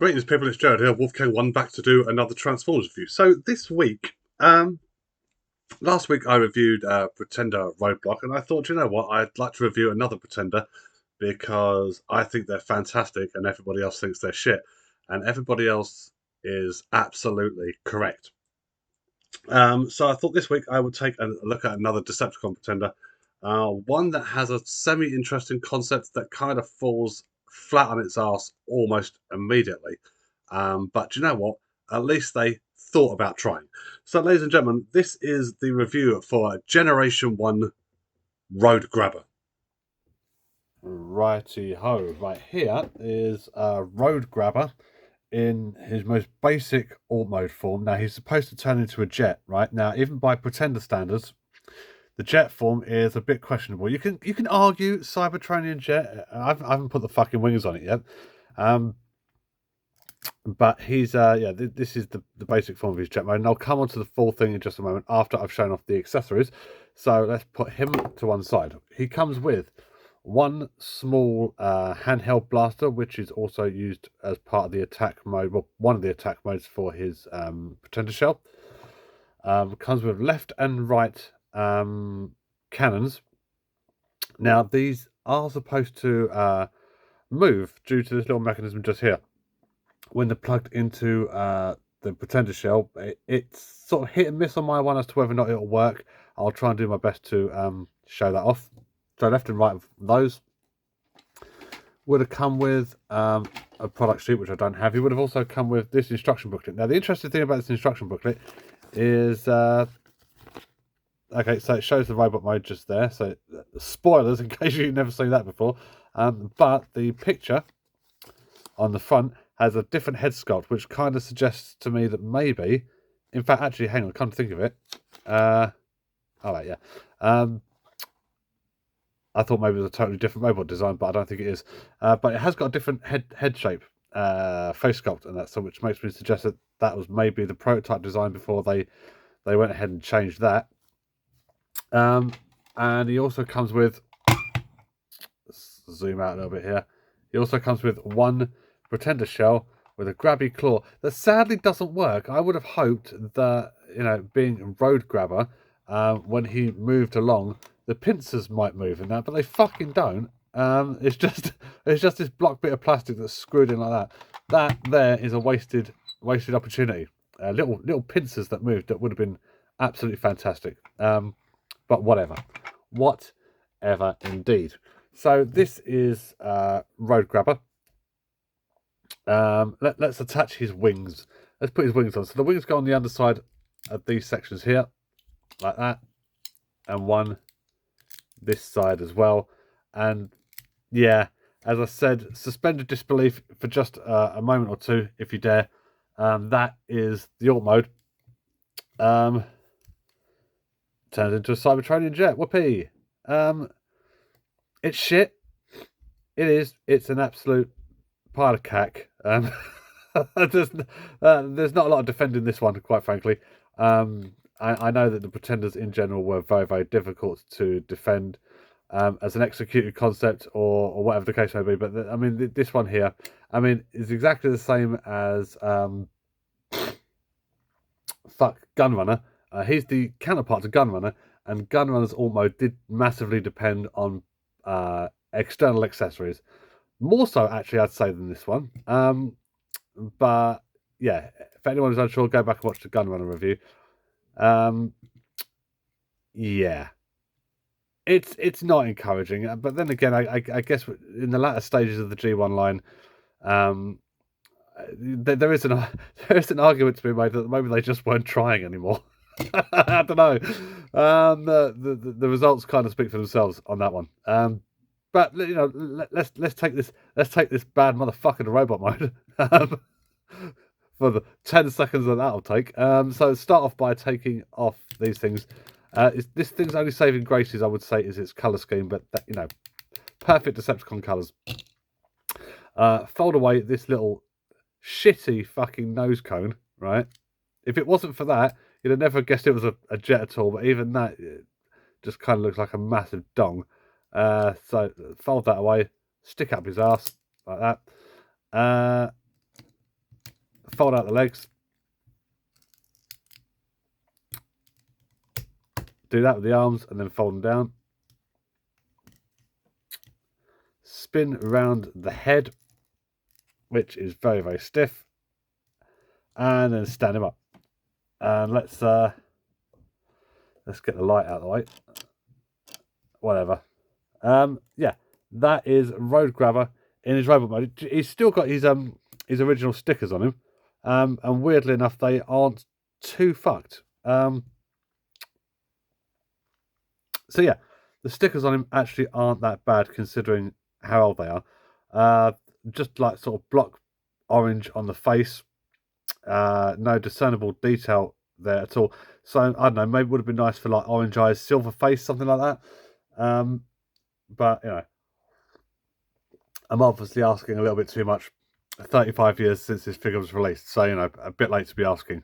Greetings, people. It's Jared here, Wolfgang One, back to do another Transformers review. So this week, last week I reviewed Pretender Roadblock, and I thought, you know what, I'd like to review another Pretender because I think they're fantastic, and everybody else thinks they're shit, and everybody else is absolutely correct. So I thought this week I would take a look at another Decepticon Pretender, one that has a semi-interesting concept that kind of falls flat on its ass almost immediately. But you know what? At least they thought about trying. So, ladies and gentlemen, this is the review for Generation 1 Roadgrabber. Righty ho! Right here is Roadgrabber in his most basic alt mode form. Now he's supposed to turn into a jet, right? Now, even by Pretender standards, the jet form is a bit questionable. You can argue Cybertronian jet. I haven't put the fucking wings on it yet. But he's this is the basic form of his jet mode, and I'll come on to the full thing in just a moment after I've shown off the accessories. So let's put him to one side. He comes with one small handheld blaster, which is also used as part of the attack mode, well, one of the attack modes for his Pretender shell. Comes with left and right cannons. Now these are supposed to move due to this little mechanism just here. When they're plugged into the Pretender shell, it's sort of hit and miss on my one as to whether or not it'll work. I'll try and do my best to show that off. So left and right of those would have come with a product sheet, which I don't have. He would have also come with this instruction booklet. Now, the interesting thing about this instruction booklet is, okay, so it shows the robot mode just there. So spoilers in case you've never seen that before. But the picture on the front has a different head sculpt, which kind of suggests to me that maybe, in fact, actually, hang on, come to think of it. All right, yeah. I thought maybe it was a totally different robot design, but I don't think it is. But it has got a different head shape, face sculpt, and that, so which makes me suggest that that was maybe the prototype design before they went ahead and changed that. And he also comes with, let's zoom out a little bit here. He also comes with one Pretender shell with a grabby claw that sadly doesn't work. I would have hoped that, you know, being Roadgrabber, when he moved along, the pincers might move in that, but they fucking don't. It's just this block bit of plastic that's screwed in like that. That there is a wasted opportunity. Little pincers that moved that would have been absolutely fantastic. But whatever indeed. So this is Roadgrabber. Let's attach his wings. Let's put his wings on. So the wings go on the underside of these sections here, like that, and one this side as well. And yeah, as I said, suspended disbelief for just a moment or two, if you dare. That is the alt mode. Turns into a Cybertronian jet. Whoopee! It's shit. It is. It's an absolute pile of cack. There's not a lot of defending this one, quite frankly. I know that the Pretenders in general were very, very difficult to defend as an executed concept or whatever the case may be. But I mean, this one here, I mean, is exactly the same as Gunrunner. He's the counterpart to Gunrunner, and Gunrunner's alt mode did massively depend on external accessories. More so, actually, I'd say, than this one. But yeah, if anyone is unsure, go back and watch the Gunrunner review. Yeah, it's not encouraging. But then again, I guess in the latter stages of the G1 line, there is an argument to be made that maybe they just weren't trying anymore. I don't know. The results kind of speak for themselves on that one. But you know, let's take this bad motherfucker to robot mode for the 10 seconds that that'll take. So start off by taking off these things. This thing's only saving graces, I would say, is its color scheme, but that, you know, perfect Decepticon colors. Fold away this little shitty fucking nose cone, right? If it wasn't for that, you'd have never guessed it was a jet at all. But even that just kind of looks like a massive dong. So fold that away, stick up his ass like that. fold out the legs. Do that with the arms and then fold them down. Spin around the head, which is very, very stiff. And then stand him up. And let's get the light out of the way. Whatever. Yeah, that is Roadgrabber in his robot mode. He's still got his original stickers on him. And weirdly enough, they aren't too fucked. So yeah, the stickers on him actually aren't that bad considering how old they are. Just like sort of block orange on the face. No discernible detail there at all. So I don't know, maybe it would have been nice for like orange eyes, silver face, something like that. But you know, I'm obviously asking a little bit too much. 35 years since this figure was released, so you know, a bit late to be asking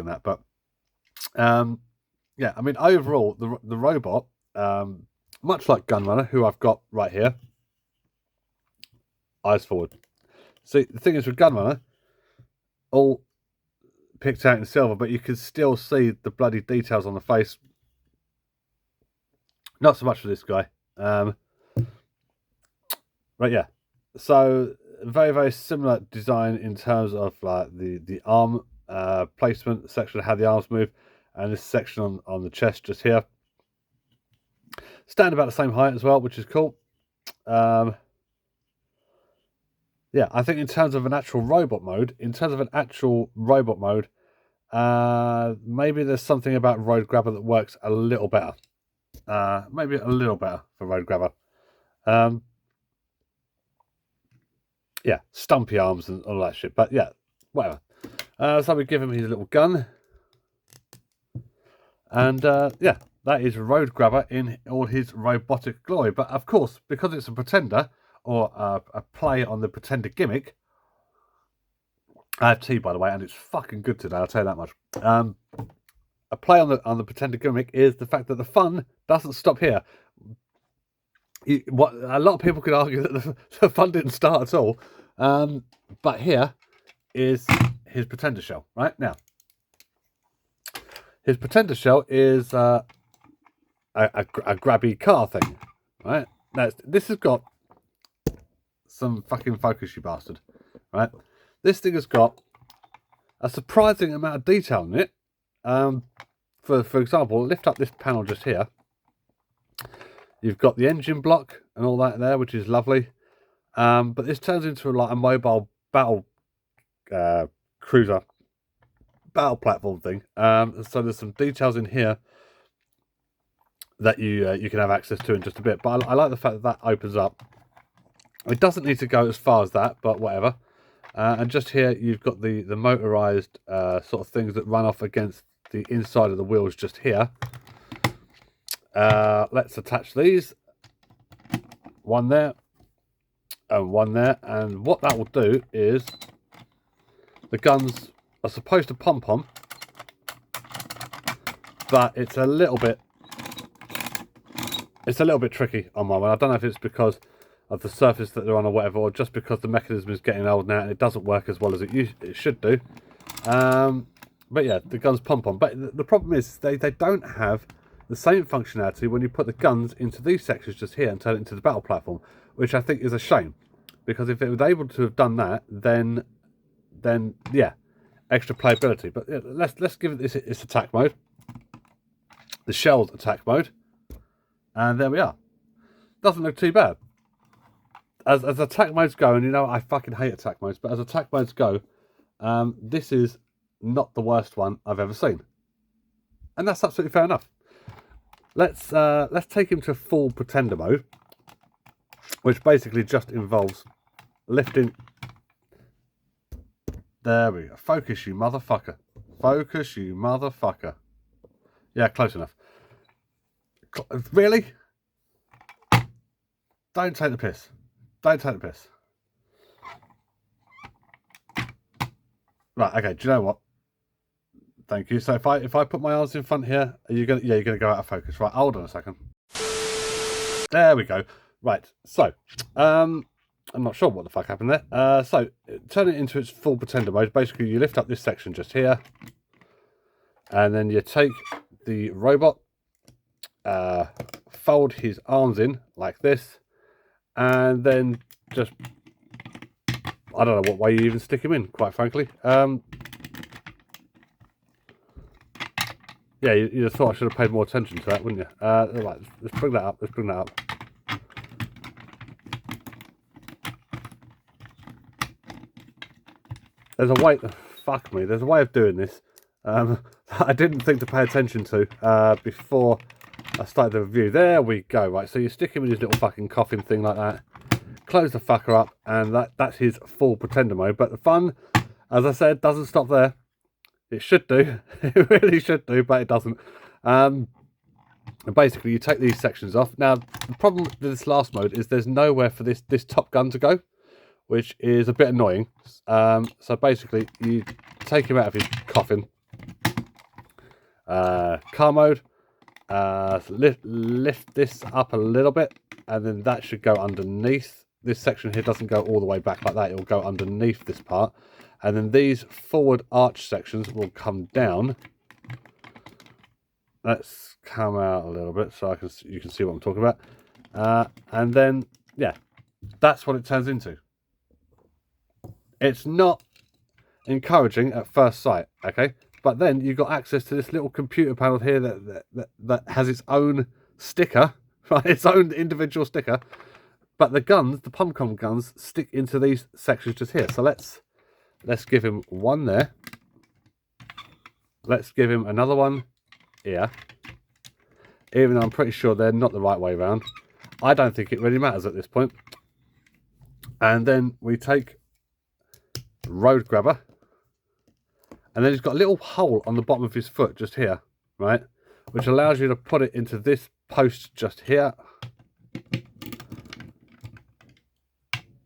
that. But yeah, I mean, overall, the robot, much like Gunrunner, who I've got right here, eyes forward. See, the thing is with Gunrunner, all picked out in silver, but you can still see the bloody details on the face. Not so much for this guy. Right, yeah. So very, very similar design in terms of like the arm placement section, how the arms move, and this section on the chest just here. Stand about the same height as well, which is cool. Yeah, I think in terms of an actual robot mode, maybe there's something about Roadgrabber that works a little better. Maybe a little better for Roadgrabber. Yeah, stumpy arms and all that shit. But yeah, whatever. So we give him his little gun. And yeah, that is Roadgrabber in all his robotic glory. But of course, because it's a Pretender, or a play on the Pretender gimmick. I have tea, by the way, and it's fucking good today, I'll tell you that much. A play on the Pretender gimmick is the fact that the fun doesn't stop here. What a lot of people could argue that the fun didn't start at all. But here is his Pretender shell, right? Now, his Pretender shell is a grabby car thing, right? Now, this has got some fucking focus, you bastard, right? This thing has got a surprising amount of detail in it. For example, lift up this panel just here. You've got the engine block and all that there, which is lovely. But this turns into like a mobile battle cruiser, battle platform thing. So there's some details in here that you can have access to in just a bit. But I like the fact that opens up. It doesn't need to go as far as that, but whatever. And just here, you've got the motorized sort of things that run off against the inside of the wheels just here. Let's attach these. One there and one there. And what that will do is the guns are supposed to pump on, but it's a little bit tricky on my one. I don't know if it's because of the surface that they're on or whatever, or just because the mechanism is getting old now and it doesn't work as well as it should do. But yeah, the guns pump on. But the problem is they don't have the same functionality when you put the guns into these sections just here and turn it into the battle platform, which I think is a shame. Because if it was able to have done that, then yeah, extra playability. But yeah, let's give it its attack mode. The shell's attack mode. And there we are. Doesn't look too bad. As attack modes go, and you know I fucking hate attack modes, but as attack modes go, this is not the worst one I've ever seen. And that's absolutely fair enough. Let's take him to full Pretender mode, which basically just involves lifting. There we go. Focus, you motherfucker. Focus, you motherfucker. Yeah, close enough. Really? Don't take the piss. Don't take the piss. Right, okay, do you know what? Thank you. So if I put my arms in front here, you're gonna go out of focus. Right, hold on a second. There we go. Right, so I'm not sure what the fuck happened there. So turn it into its full Pretender mode. Basically, you lift up this section just here, and then you take the robot, fold his arms in like this, and then just, I don't know what way you even stick him in, quite frankly. Yeah, you just thought I should have paid more attention to that, wouldn't you? Right, let's bring that up. Let's bring that up. There's a way. Fuck me. There's a way of doing this. I didn't think to pay attention to before I started the review. There we go. Right, so you stick him in his little fucking coffin thing like that. Close the fucker up, and that's his full Pretender mode. But the fun, as I said, doesn't stop there. It should do. It really should do, but it doesn't. And basically, you take these sections off. Now, the problem with this last mode is there's nowhere for this top gun to go, which is a bit annoying. So basically, you take him out of his coffin. Car mode. Lift this up a little bit, and then that should go underneath. This section here doesn't go all the way back like that. It will go underneath this part. And then these forward arch sections will come down. Let's come out a little bit so you can see what I'm talking about. And then, yeah, that's what it turns into. It's not encouraging at first sight, okay? But then you've got access to this little computer panel here that has its own sticker, right? Its own individual sticker. But the guns, the pom-pom guns, stick into these sections just here. So let's give him one there. Let's give him another one here. Even though I'm pretty sure they're not the right way around. I don't think it really matters at this point. And then we take Roadgrabber. And then he's got a little hole on the bottom of his foot just here, right? Which allows you to put it into this post just here.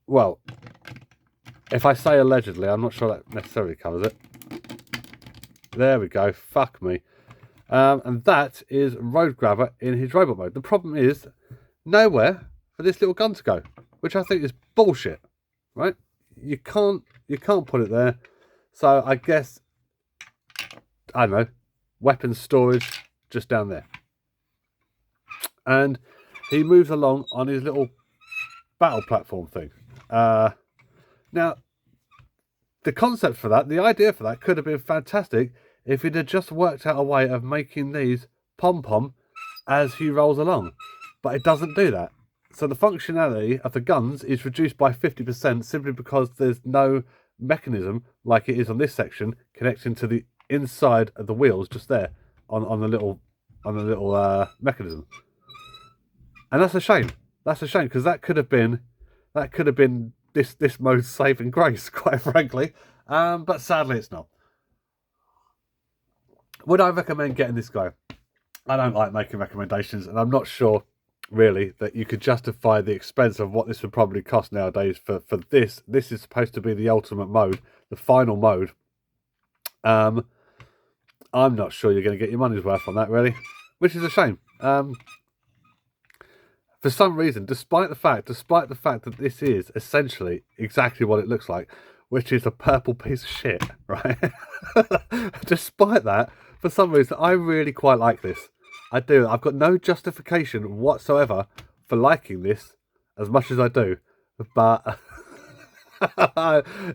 Well, if I say allegedly, I'm not sure that necessarily covers it. There we go. Fuck me. And that is Roadgrabber in his robot mode. The problem is nowhere for this little gun to go, which I think is bullshit. Right? You can't put it there. So I guess, I don't know, weapons storage just down there. And he moves along on his little battle platform thing. Now, the concept for that, the idea for that could have been fantastic if it had just worked out a way of making these pom-pom as he rolls along. But it doesn't do that. So the functionality of the guns is reduced by 50% simply because there's no mechanism like it is on this section connecting to the inside of the wheels just there on the little mechanism. And that's a shame. That's a shame because that could have been this mode's saving grace, quite frankly. But sadly, it's not. Would I recommend getting this guy? I don't like making recommendations, and I'm not sure really that you could justify the expense of what this would probably cost nowadays for this. This is supposed to be the ultimate mode, the final mode. I'm not sure you're going to get your money's worth on that, really, which is a shame. For some reason, despite the fact that this is essentially exactly what it looks like, which is a purple piece of shit, right? Despite that, for some reason, I really quite like this. I do. I've got no justification whatsoever for liking this as much as I do, but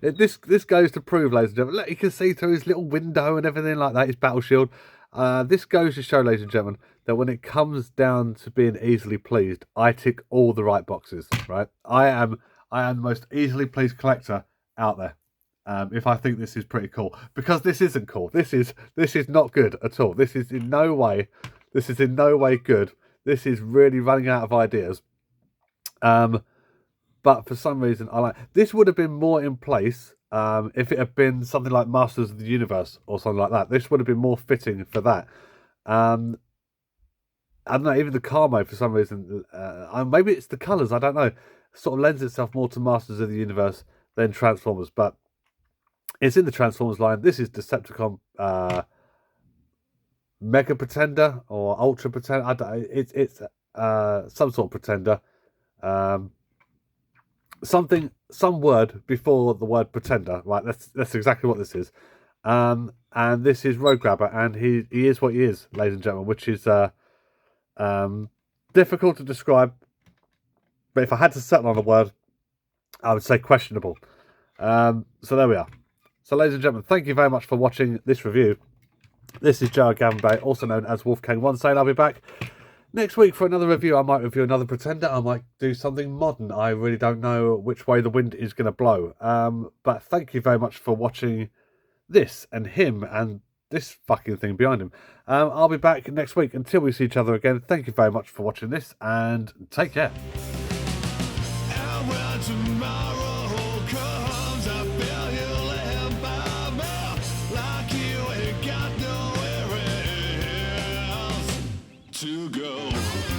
this goes to prove, ladies and gentlemen. Look, you can see through his little window and everything like that, his battle shield. This goes to show, ladies and gentlemen, that when it comes down to being easily pleased, I tick all the right boxes, right? I am the most easily pleased collector out there. If I think this is pretty cool, because this isn't cool. This is not good at all. This is in no way good. This is really running out of ideas. But for some reason, I like this. Would have been more in place if it had been something like Masters of the Universe or something like that. This would have been more fitting for that. I don't know, even the car mode for some reason, maybe it's the colours, I don't know, sort of lends itself more to Masters of the Universe than Transformers, but it's in the Transformers line. This is Decepticon Mega Pretender or Ultra Pretender. It's some sort of Pretender. some word before the word pretender. Right, that's exactly what this is. And this is Roadgrabber, and he is what he is, ladies and gentlemen, which is difficult to describe. But if I had to settle on a word, I would say questionable. So there we are. So, ladies and gentlemen, thank you very much for watching this review. This is G1 Gunrunner, also known as Wolfgang 1, saying I'll be back next week for another review. I might review another pretender. I might do something modern. I really don't know which way the wind is going to blow. But thank you very much for watching this and him and this fucking thing behind him. I'll be back next week. Until we see each other again, thank you very much for watching this and take care. To go.